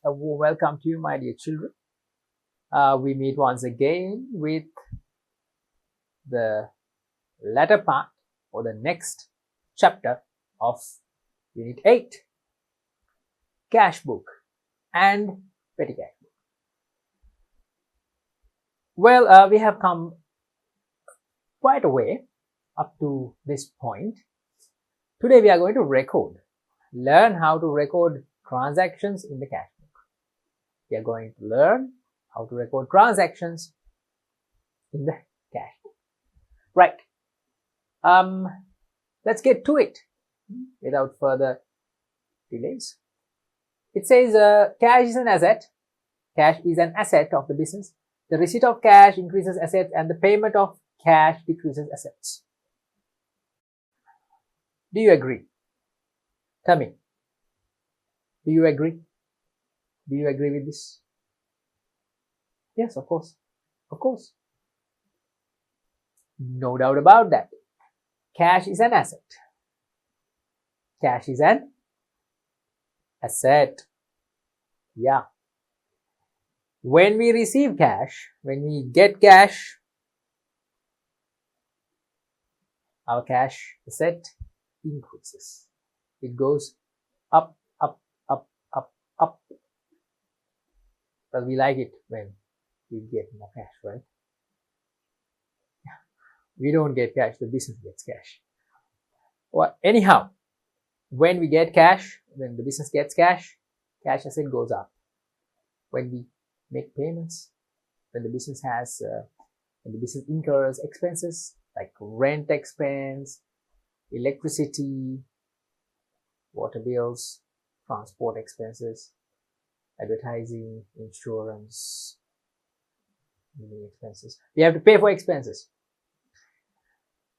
a warm welcome to you, my dear children. We meet once again with the latter part or the next chapter of Unit 8, Cash Book and Petty Cash Book. Well, we have come quite a way up to this point. Today we are going to learn how to record transactions in the cash book. We are going to learn how to record transactions in the cash book. Right. Let's get to it without further delays. It says cash is an asset. Cash is an asset of the business. The receipt of cash increases assets and the payment of cash decreases assets. Do you agree? Tell me. Do you agree? Do you agree with this? Yes, of course. Of course. No doubt about that. Cash is an asset. Cash is an asset. Yeah. When we receive cash, when we get cash, our cash asset increases. It goes up, up, up, up, up. But we like it when we get more cash, right? We don't get cash, the business gets cash. Well, anyhow, when we get cash, when the business gets cash, cash asset goes up. When we make payments, when the business incurs expenses like rent expense, electricity, water bills, transport expenses, advertising, insurance, living expenses. We have to pay for expenses.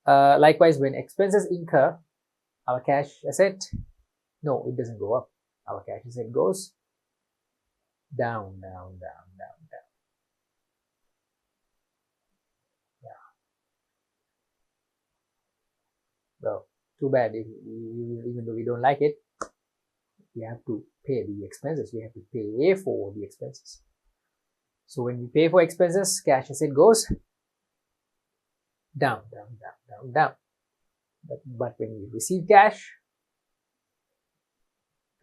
Likewise, when expenses incur, our cash asset, no, it doesn't go up. Our cash asset goes down, down, down, down, down. Yeah. Well, too bad. Even though we don't like it, we have to pay the expenses. We have to pay for the expenses. So when we pay for expenses, cash asset goes down, down, down, down, down. But when we receive cash,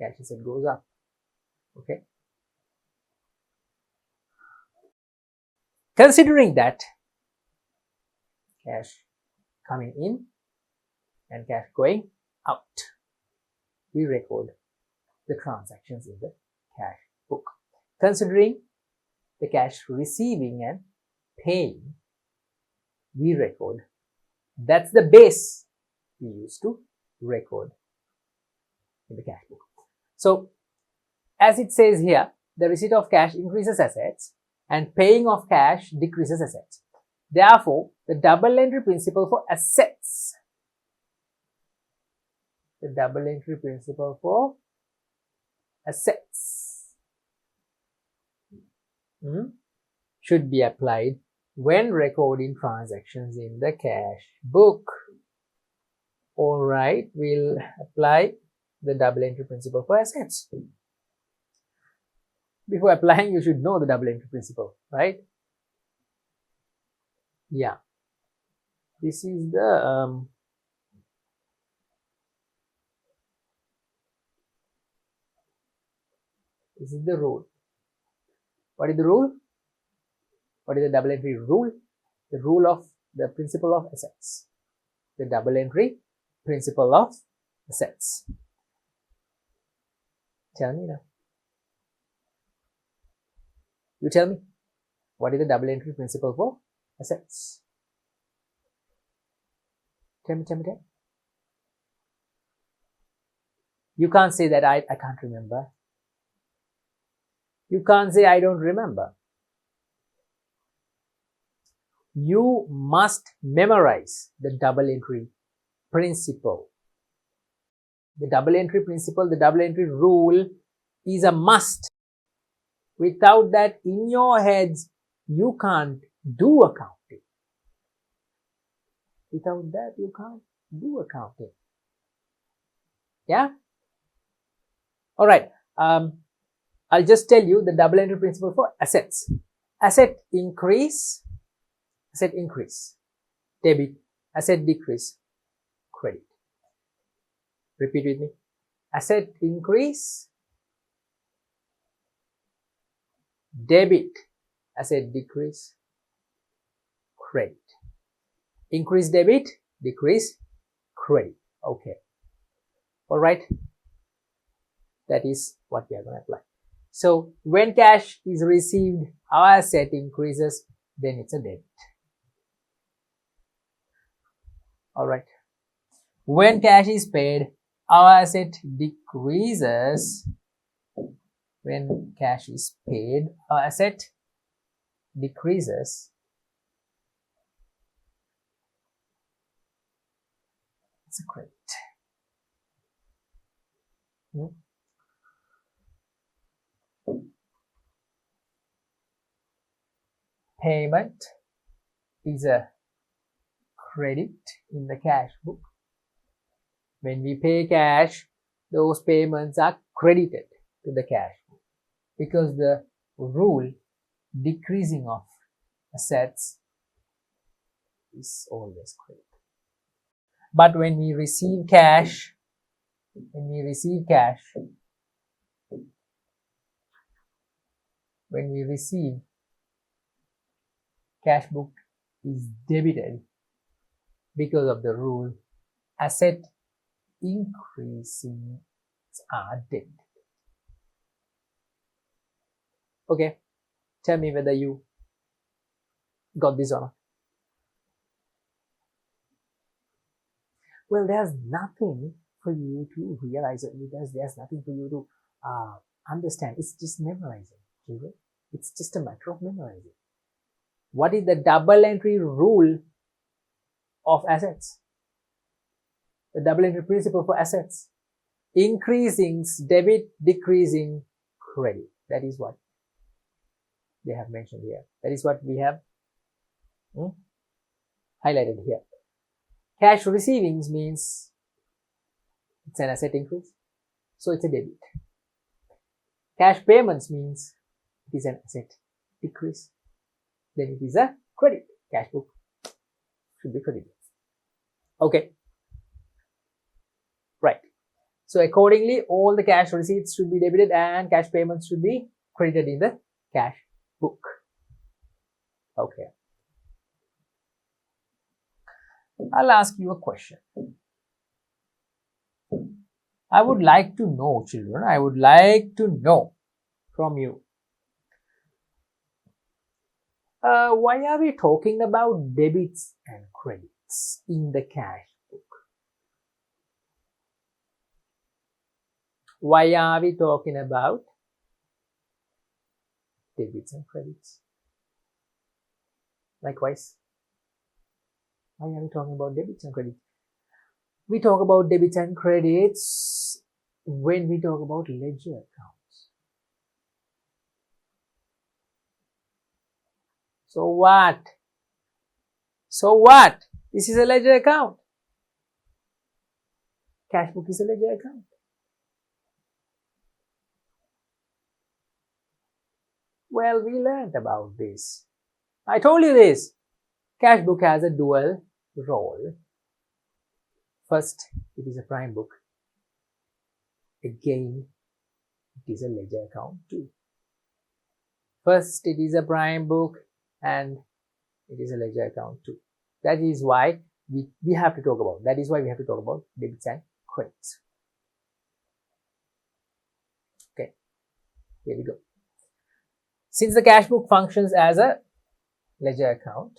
cash asset goes up. Okay. Considering that cash coming in and cash going out, we record the transactions in the cash book. Considering the cash receiving and paying, we record. That's the base we use to record in the cash book. So, as it says here, the receipt of cash increases assets and paying of cash decreases assets. Therefore, the double entry principle for assets, should be applied when recording transactions in the cash book. Alright, we'll apply the double entry principle for assets. Before applying, you should know the double entry principle, right? Yeah. This is the rule. What is the rule? What is the double entry rule? The rule of the principle of assets. The double entry principle of assets. Tell me now. You tell me. What is the double entry principle for assets? Tell me. You can't say that I can't remember. You can't say I don't remember. You must memorize the double entry principle. The double entry principle, the double entry rule is a must. Without that in your heads, you can't do accounting. Without that, you can't do accounting. Yeah? Alright. I'll just tell you the double entry principle for assets. Asset increase, debit, asset decrease, credit. Repeat with me. Asset increase, debit, asset decrease, credit. Increase debit, decrease credit. Okay. Alright. That is what we are going to apply. So when cash is received, our asset increases, then it's a debit. Alright. When cash is paid, our asset decreases. When cash is paid, our asset decreases. It's a credit. Payment is a credit in the cash book. When we pay cash, those payments are credited to the cash book because the rule decreasing of assets is always credit. But when we receive cash, cash book is debited because of the rule asset increasing are debited. Okay, tell me whether you got this or not. Well, there's nothing for you to realize. There's nothing for you to understand. It's just memorizing, children. It's just a matter of memorizing. What is the double entry rule of assets? The double entry principle for assets. Increasing debit, decreasing credit. That is what they have mentioned here. That is what we have highlighted here. Cash receivings means it's an asset increase, so it's a debit. Cash payments means it is an asset decrease, then it is a credit. Cash book should be credited. Okay, right. So accordingly, all the cash receipts should be debited and cash payments should be credited in the cash book. Okay. I'll ask you a question. I would like to know, children, I would like to know from you. Why are we talking about debits and credits in the cash book? Why are we talking about debits and credits? Likewise, why are we talking about debits and credits? We talk about debits and credits when we talk about ledger accounts. So what? This is a ledger account. Cash book is a ledger account. Well, we learned about this. I told you this. Cash book has a dual role. First, it is a prime book. Again, it is a ledger account too. First, it is a prime book and it is a ledger account too. That is why we have to talk about. That is why we have to talk about debits and credits. Okay, here we go. Since the cash book functions as a ledger account,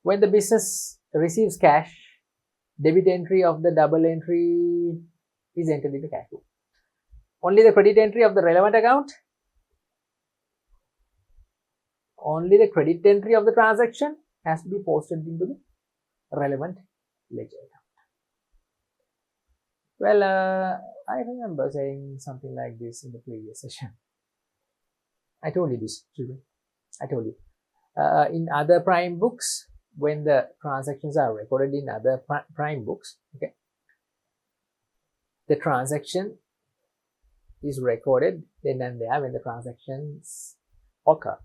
when the business receives cash, debit entry of the double entry is entered in the cash book. Only the credit entry of the relevant account, only the credit entry of the transaction has to be posted into the relevant ledger account. Well, I remember saying something like this in the previous session. I told you this, children. I told you. In other prime books, when the transactions are recorded in other prime books, okay, the transaction is recorded then and there when the transactions occur,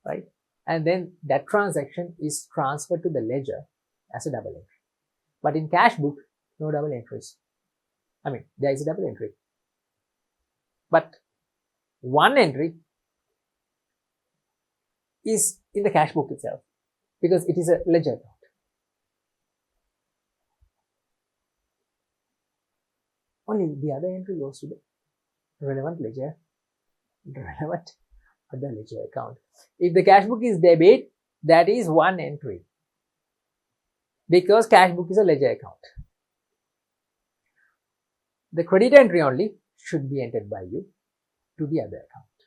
right? And then that transaction is transferred to the ledger as a double entry. But in cash book, no double entries. I mean, there is a double entry, but one entry is in the cash book itself because it is a ledger account. Only the other entry goes to the relevant ledger, relevant other ledger account. If the cash book is debit, that is one entry because cash book is a ledger account. The credit entry only should be entered by you to the other account.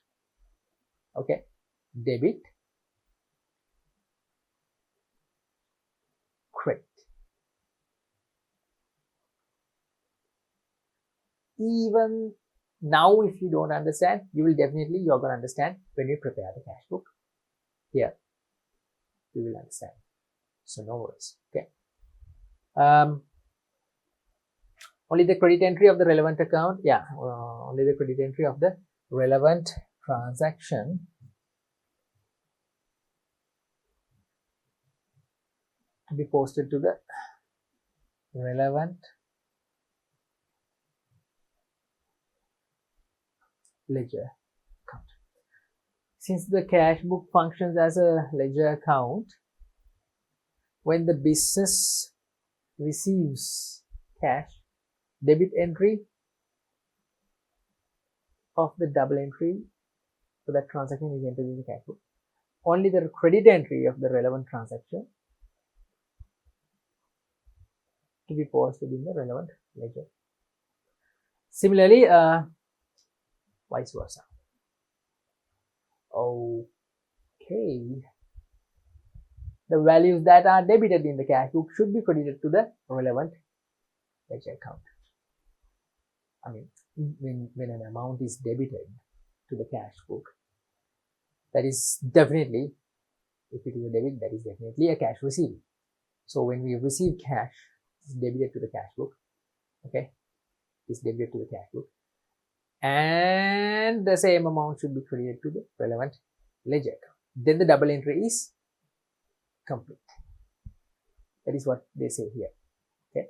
Okay, debit, credit. Even now, if you don't understand, you're going to understand when we prepare the cash book. Here, you will understand. So no worries. Okay. Only the credit entry of the relevant account. Yeah, only the credit entry of the relevant transaction to be posted to the relevant ledger account. Since the cash book functions as a ledger account, when the business receives cash, debit entry of the double entry for that transaction is entered in the cash book. Only the credit entry of the relevant transaction to be posted in the relevant ledger. Similarly, vice versa. Okay. The values that are debited in the cash book should be credited to the relevant ledger account. I mean, when an amount is debited to the cash book, that is definitely, if it is a debit, that is definitely a cash receipt. So when we receive cash, it's debited to the cash book. Okay, it's debited to the cash book, and the same amount should be credited to the relevant ledger account. Then the double entry is complete. That is what they say here. Okay.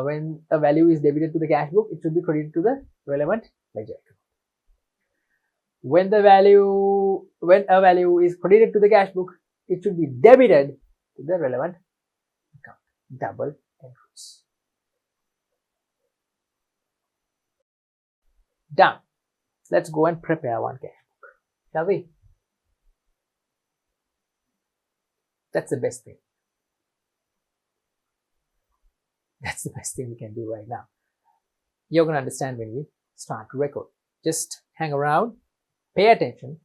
When a value is debited to the cash book, it should be credited to the relevant ledger account. When a value is credited to the cash book, it should be debited to the relevant account. Double entries. Done. Let's go and prepare one cash book, shall we? That's the best thing. That's the best thing we can do right now. You're going to understand when we start to record. Just hang around, pay attention,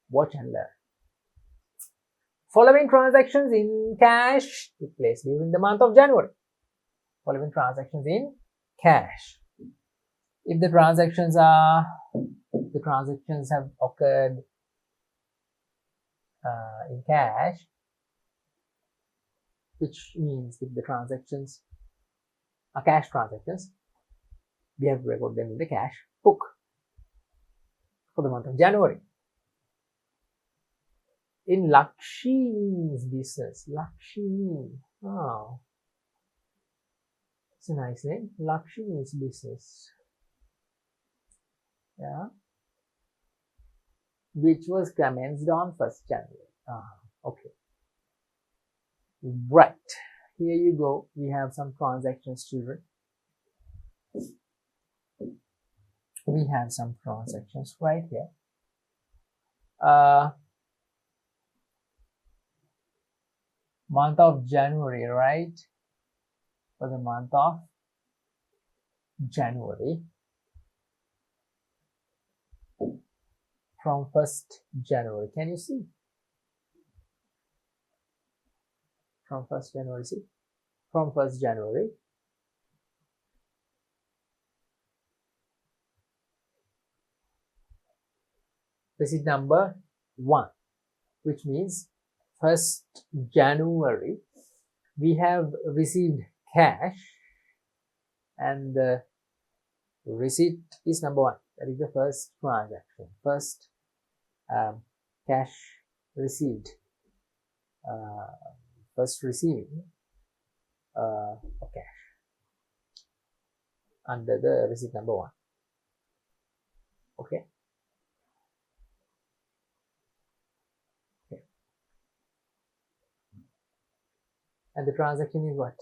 watch and learn. Following transactions in cash took place during the month of January. Following transactions in cash. If the transactions have occurred in cash, which means if the transactions are cash transactions, we have to record them in the cash book for the month of January. In Lakshmi's business, Lakshmi, oh, it's a nice name, Lakshmi's business, yeah, which was commenced on 1st January. Okay. Right. Here you go. We have some transactions, children. We have some transactions right here. Month of January, right? For the month of January. From 1st January. Can you see? From 1st January, see? From 1st January. Receipt number 1, which means 1st January, we have received cash, and the receipt is number 1. That is the first transaction. First cash received. First receiving of cash under the receipt number 1. Okay. And the transaction is what?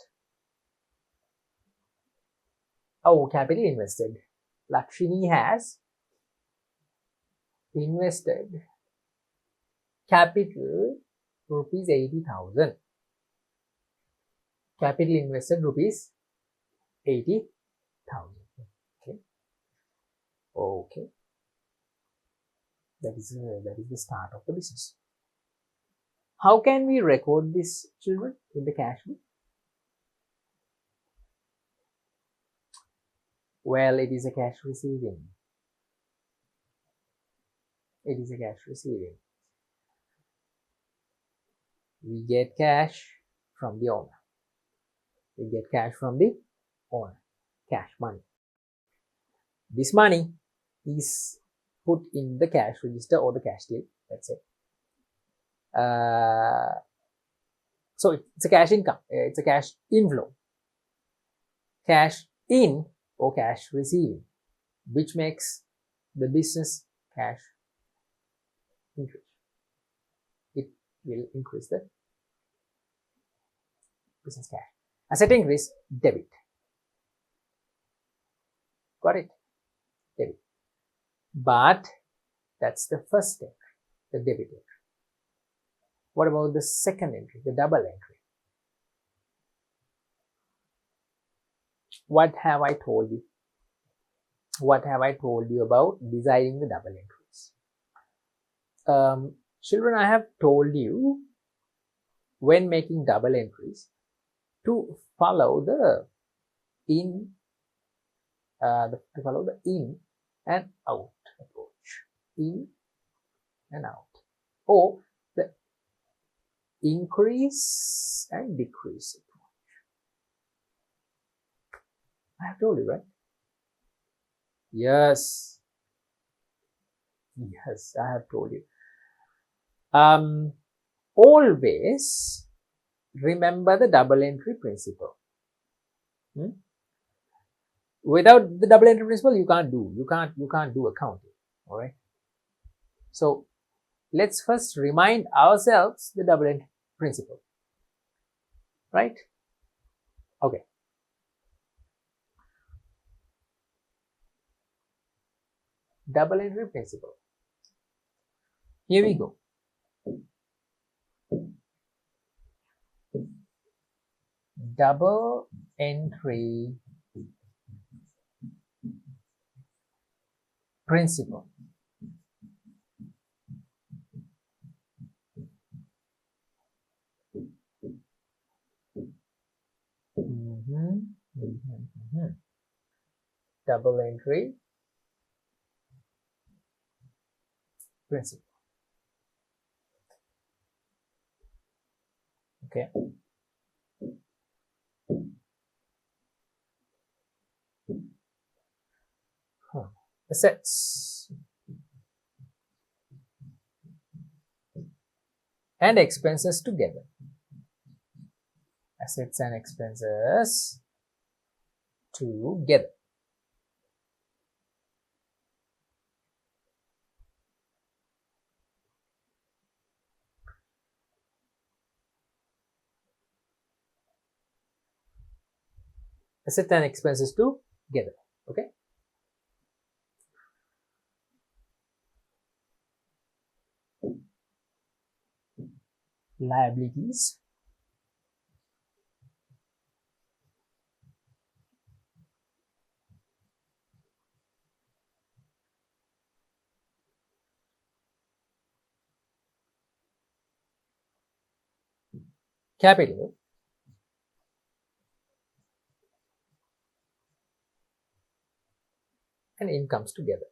Oh, capital invested. Lakshini has invested capital rupees 80,000. Capital invested rupees 80,000. Okay. Okay. That is the start of the business. How can we record this, children, in the cash book? Well, it is a cash receiving. It is a cash receiving. We get cash from the owner. We get cash from the owner. Cash money. This money is put in the cash register or the cash till. That's it. So it's a cash income. It's a cash inflow. Cash in or cash receiving, which makes the business cash increase. It will increase the business cash. Asset increase, debit. Got it? Debit. But that's the first entry, the debit entry. What about the second entry, the double entry? What have I told you? What have I told you about designing the double entries? Children, I have told you when making double entries to follow the in and out approach. In and out. Or the increase and decrease approach. I have told you, right? Yes. Yes, I have told you. Always remember the double entry principle. Without the double entry principle, you can't do accounting. All right. So let's first remind ourselves the double entry principle. Right? Okay. Double entry principle. Here we go. Double entry principle. Double entry principle. Okay. Assets and expenses together. Assets and expenses together. Assets and expenses together. Okay. Liabilities. Capital. And incomes together.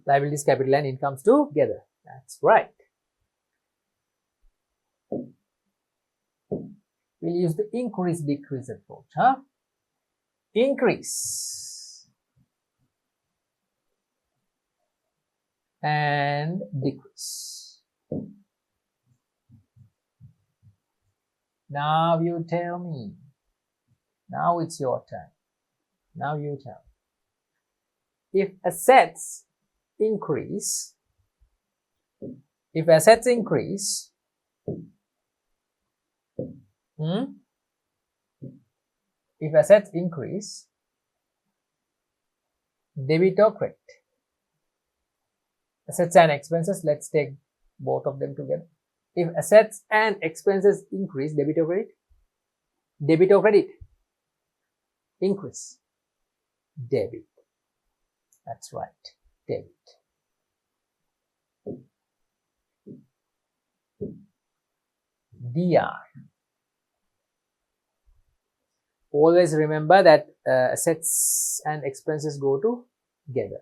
Liabilities, capital and incomes together. That's right. We'll use the increase decrease approach, huh? Increase and decrease. Now you tell me. Now it's your turn. Now you tell. If assets increase, if assets increase, if assets increase, debit or credit? Assets and expenses, let's take both of them together. If assets and expenses increase, debit or credit? Debit or credit? Increase. Debit. That's right. Debit. DR. Always remember that assets and expenses go together.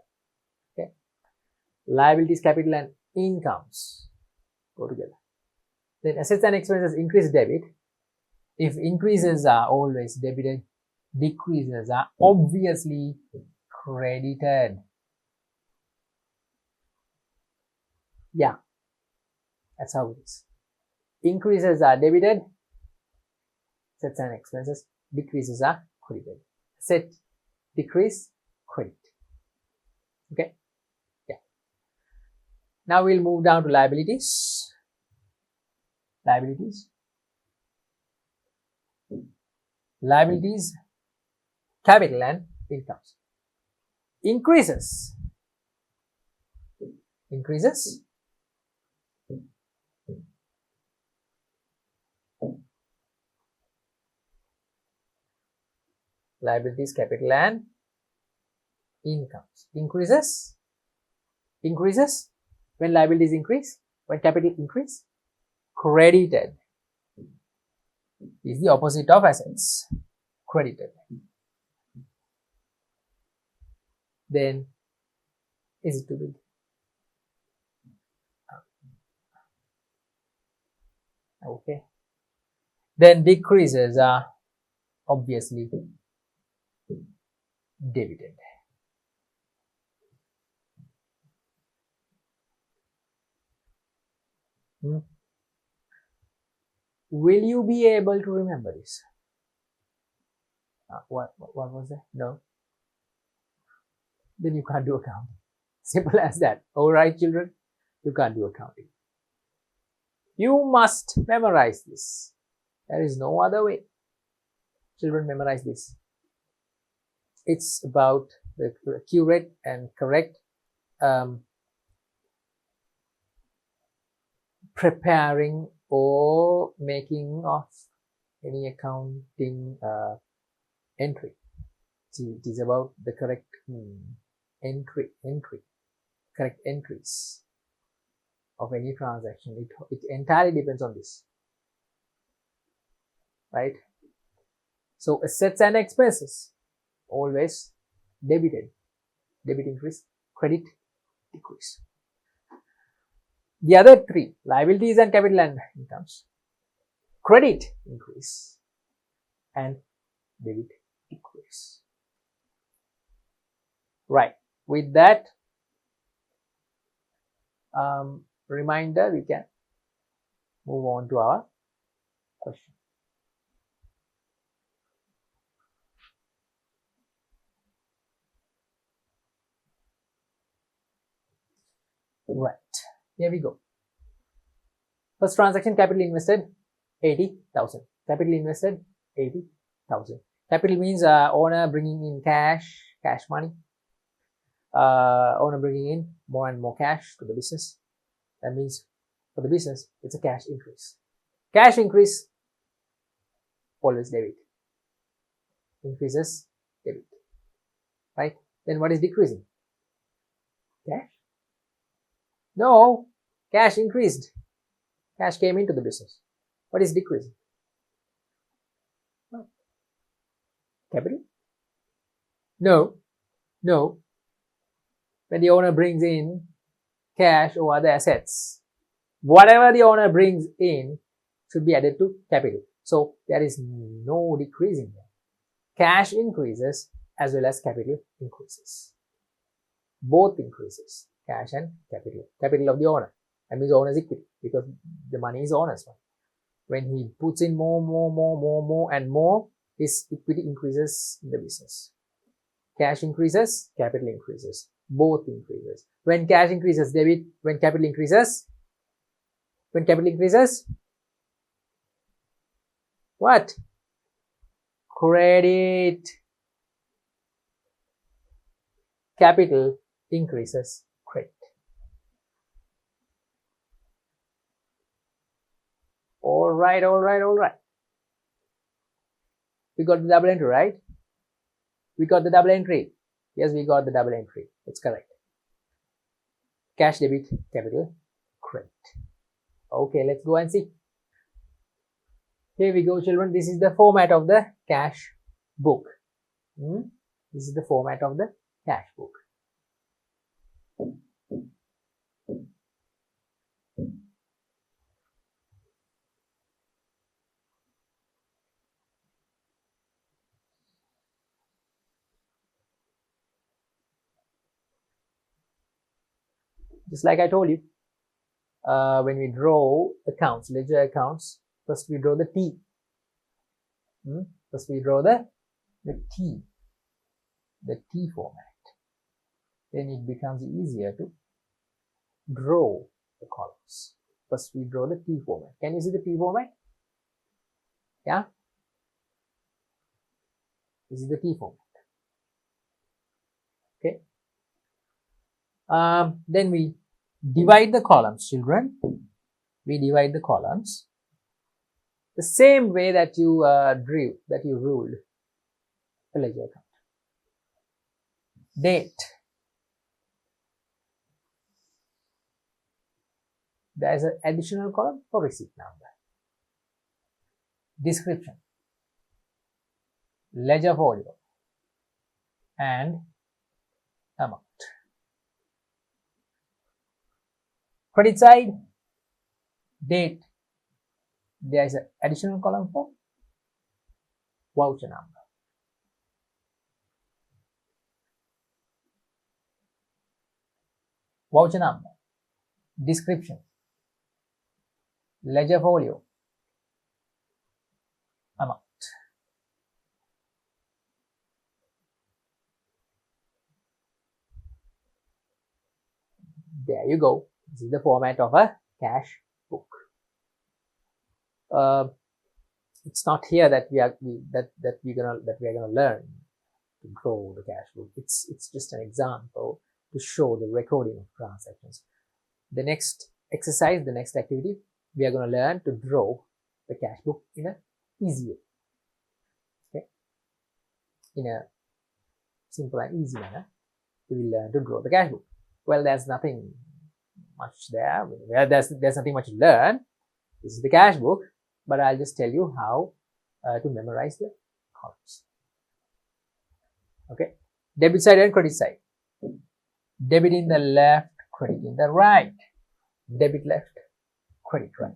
Okay. Liabilities, capital and incomes go together. Then assets and expenses increase debit. If increases are always debited, decreases are obviously credited. Yeah, that's how it is. Increases are debited, assets and expenses, decreases are credited. Asset decrease, credit. Okay, yeah. Now we'll move down to liabilities. Liabilities. Liabilities, capital and incomes. Increases. Increases. Liabilities, capital and incomes. Increases. Increases. When liabilities increase, when capital increase, credited is the opposite of assets. Credited. Then is it too big? Okay. Then decreases are obviously debited. Will you be able to remember this? What was that? No. Then you can't do accounting. Simple as that. Alright, children, you can't do accounting. You must memorize this. There is no other way. Children, memorize this. It's about the accurate and correct preparing or making of any accounting entry. See, it is about the correct correct entries of any transaction. It entirely depends on this, right? So assets and expenses always debited. Debit increase, credit decrease. The other three, liabilities and capital and incomes, credit increase and debit decrease. Right. With that reminder, we can move on to our question. Right. Here we go. First transaction, capital invested 80,000. Capital invested 80,000. Capital means owner bringing in cash money. Owner bringing in more and more cash to the business. That means for the business, it's a cash increase. Cash increase, always debit. Increases, debit. Right? Then what is decreasing? Cash? No, cash increased. Cash came into the business. What is decreasing? Capital? No. when the owner brings in cash or other assets, whatever the owner brings in should be added to capital. So there is no decreasing there. Cash increases as well as capital increases. Both increases, cash and capital. Capital of the owner. That means owner's equity, because the money is owner's money. When he puts in more and more, his equity increases in the business. Cash increases, capital increases. Both increases. When cash increases, debit. When capital increases, what? Credit. Capital increases, credit. All right. We got the double entry, right? We got the double entry. Yes, we got the double entry. It's correct. Cash, debit, capital, credit. Okay, let's go and see. Here we go, children. This is the format of the cash book. This is the format of the cash book. Just like I told you, when we draw accounts, ledger accounts, first we draw the T. First we draw the T format. Then it becomes easier to draw the columns. First we draw the T format. Can you see the T format? Yeah? This is the T format. Okay. Then we divide the columns, children. We divide the columns the same way that you ruled a ledger account. Date. There is an additional column for receipt number. Description, ledger folio, and amount. Credit side, date. There is an additional column for voucher number. Voucher number, description, ledger folio, amount. There you go. This is the format of a cash book. It's not here that we are gonna learn to draw the cash book. It's just an example to show the recording of transactions. The next exercise, the next activity, we are going to learn to draw the cash book in an easy way. Okay, in a simple and easy manner, we will learn to draw the cash book. Well, there's nothing much there. There's nothing much to learn. This is the cash book, but I'll just tell you how to memorize the columns. Okay, debit side and credit side. Debit in the left, credit in the right. Debit left, credit right.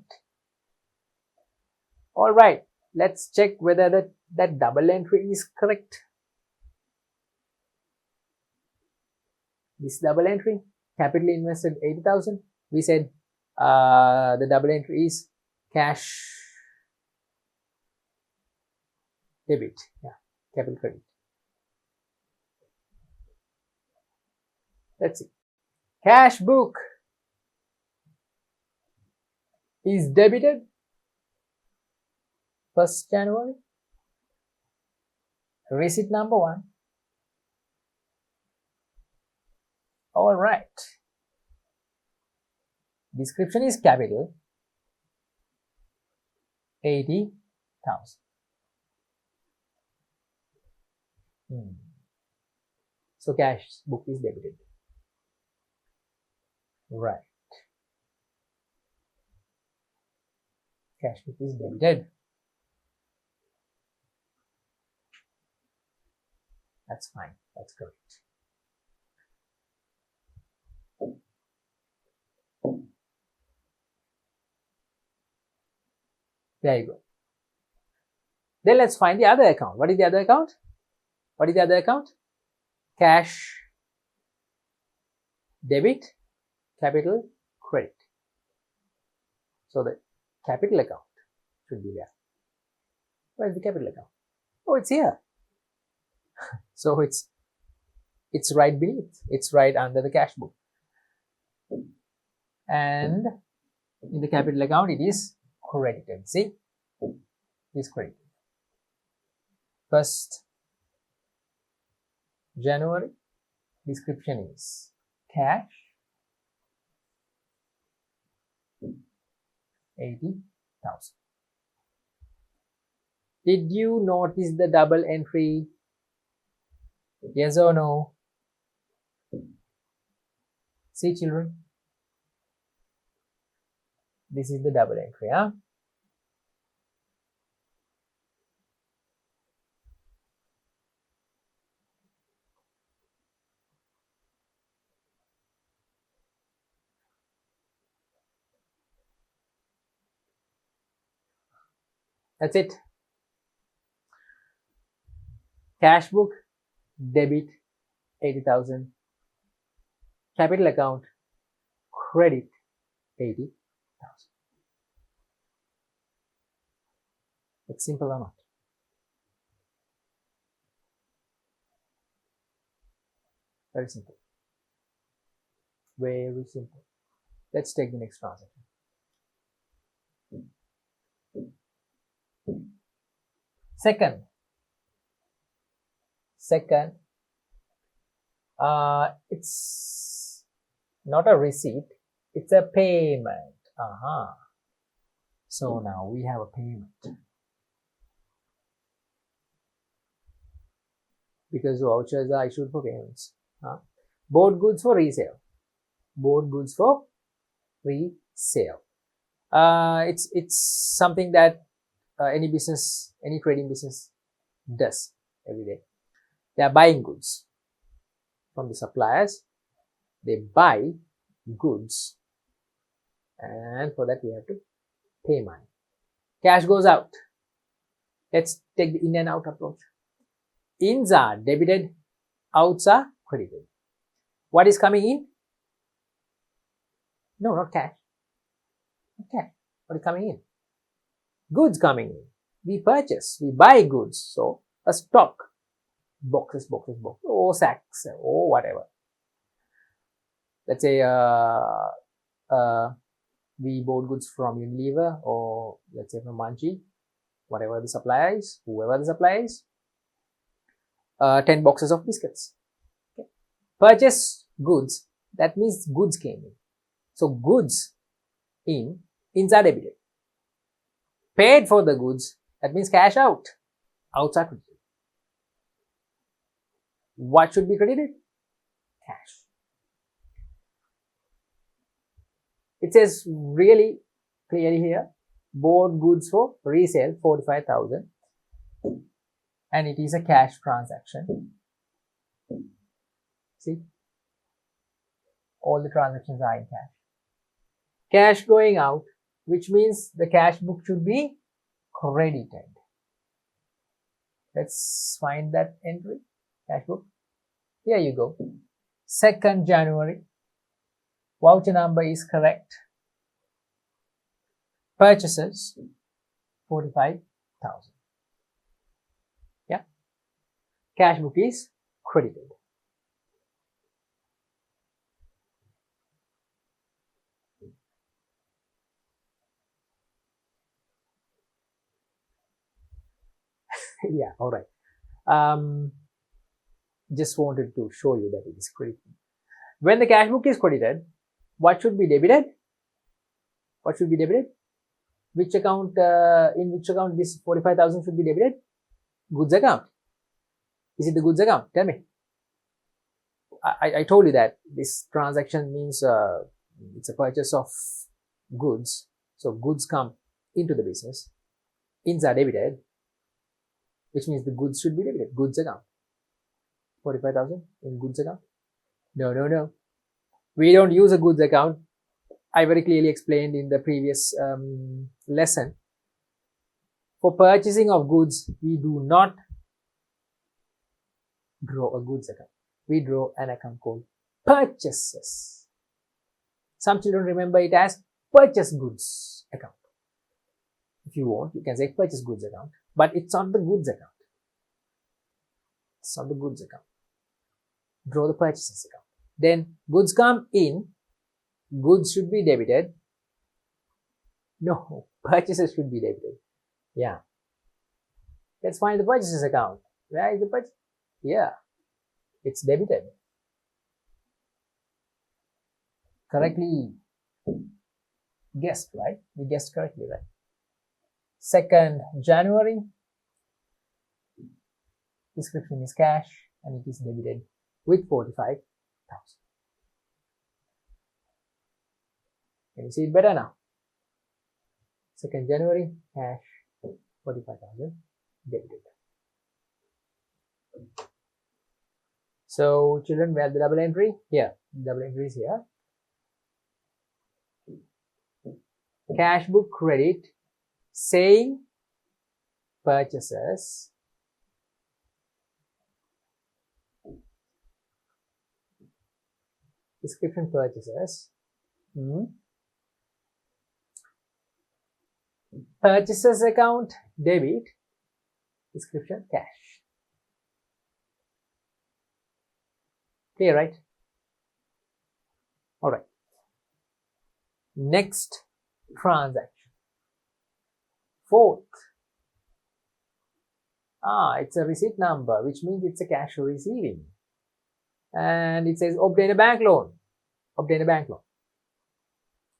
All right, let's check whether that double entry is correct. This double entry, capital invested 80,000. We said the double entry is cash debit, capital credit. Let's see. Cash book is debited 1st January. Receipt number 1. All right. Description is capital 80,000. So cash book is debited. Right. Cash book is debited. That's fine. That's correct. There you go. Then let's find the other account. What is the other account? What is the other account? Cash, debit, capital, credit. So the capital account should be there. Where is the capital account? Oh, it's here. So it's right beneath. It's right under the cash book. And in the capital account, it is credited. See? It is credited. 1st January, description is cash 80,000. Did you notice the double entry? Yes or no? See, children, this is the double entry, huh? That's it. Cash book, debit 80,000. Capital account, credit 80,000. It's simple or not? Very simple. Very simple. Let's take the next transaction. Second, it's not a receipt, it's a payment. So now we have a payment. Because vouchers are issued for payments. Bought goods for resale. Bought goods for resale. It's something that any business, any trading business does every day. They are buying goods from the suppliers. They buy goods, and for that we have to pay money. Cash goes out. Let's take the in and out approach. Ins are debited, outs are credited. What is coming in? No, not cash. Not cash. What is coming in? Goods coming in. We purchase, we buy goods. So a stock, boxes, or sacks, or whatever. Let's say we bought goods from Unilever, or let's say from Munchie, whatever the supplier is, whoever the supplier is. 10 boxes of biscuits. Okay. Purchase goods, that means goods came in. So goods in, ins are debited. Paid for the goods, that means cash out, outs are credited. What should be credited? Cash. It says really clearly here, bought goods for resale 45,000. And it is a cash transaction. See, all the transactions are in cash. Cash going out, which means the cash book should be credited. Let's find that entry, cash book. Here you go. 2nd January. Voucher number is correct. Purchases 45,000. Yeah. Cash book is credited. Yeah, all right. Just wanted to show you that it is credited. When the cash book is credited, what should be debited? What should be debited? Which account, in which account this 45,000 should be debited? Goods account. Is it the goods account? Tell me. I told you that this transaction means it's a purchase of goods. So goods come into the business. Ins are debited, which means the goods should be debited. Goods account. 45,000 in goods account? No. We don't use a goods account. I very clearly explained in the previous lesson For purchasing of goods, we do not draw a goods account. We draw an account called purchases. Some children remember it as purchase goods account. If you want, you can say purchase goods account, but it's not the goods account. It's not the goods account. Draw the purchases account. Then goods come in, goods should be debited. No, purchases should be debited. Yeah. Let's find the purchases account. Where is the purchase? Yeah. It's debited. Correctly guessed, right? We guessed correctly, right? 2nd January. Description is cash and it is debited with 45,000. Can you see it better now? 2nd January, cash 45,000 debited. So children, where the double entry? Here. Double entry is here. Cash book credit saying purchases description purchases purchases account debit description cash. Clear, right? All right. Next transaction. 4th. It's a receipt number, which means it's a cash receiving. And it says obtain a bank loan. Obtain a bank loan.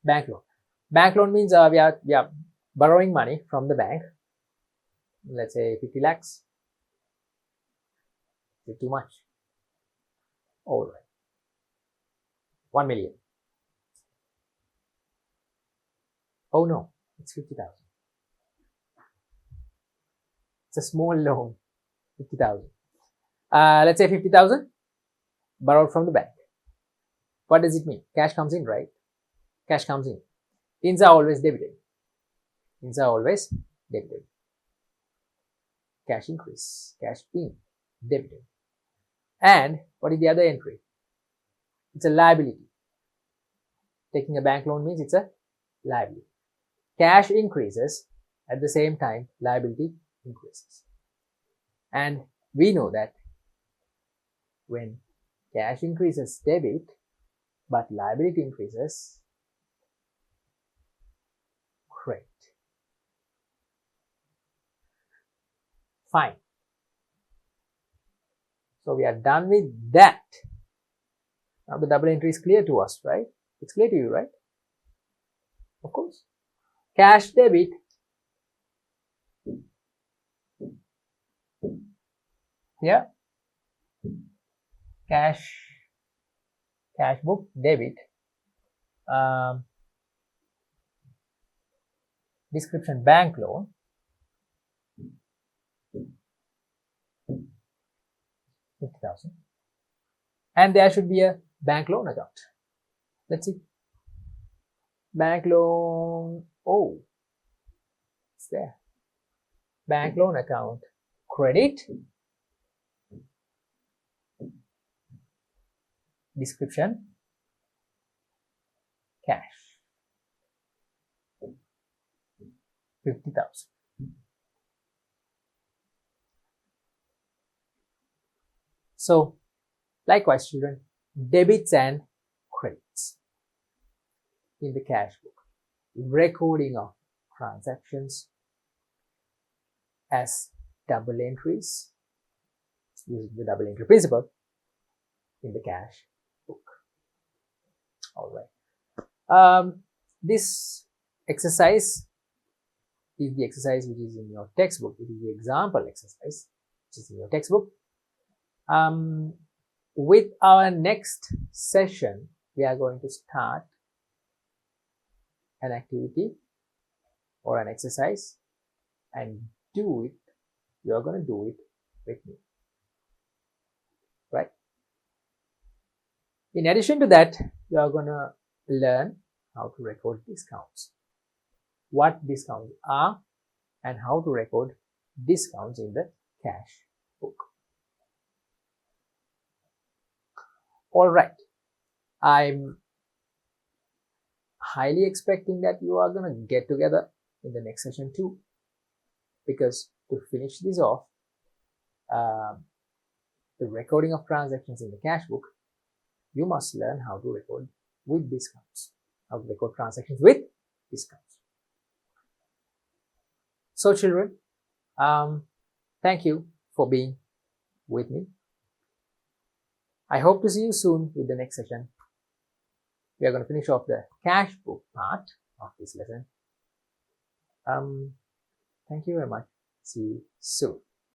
Bank loan. Bank loan means we are borrowing money from the bank. Let's say 50 lakhs. Is it too much? All right. 1 million. Oh no, it's 50,000. It's a small loan. 50,000. Let's say 50,000 borrowed from the bank. What does it mean? Cash comes in, right? Cash comes in. Ins are always debited. Ins are always debited. Cash increase. Cash in. Debited. And what is the other entry? It's a liability. Taking a bank loan means it's a liability. Cash increases, at the same time liability increases. And we know that when cash increases debit but liability increases credit. Fine. So we are done with that. Now the double entry is clear to us, right? It's clear to you, right? Of course. Cash debit here. Cash book debit. Description bank loan. $50,000. And there should be a bank loan account. Let's see. Bank loan. Oh, it's there. Bank loan account. Credit. Description. Cash. 50,000. So, likewise, children, debits and credits in the cash book. Recording of transactions as double entries using the double entry principle in the cash book. All right. This exercise is the exercise which is in your textbook. It is the example exercise which is in your textbook. With our next session, we are going to start an activity or an exercise and do it. You are going to do it with me, right? In addition to that, you are going to learn how to record discounts, what discounts are, and how to record discounts in the cash book. Alright, I'm highly expecting that you are going to get together in the next session too, because to finish this off, the recording of transactions in the cash book, you must learn how to record with discounts, how to record transactions with discounts. So children, thank you for being with me. I hope to see you soon with the next session. We are going to finish off the cash book part of this lesson. Thank you very much. See you soon.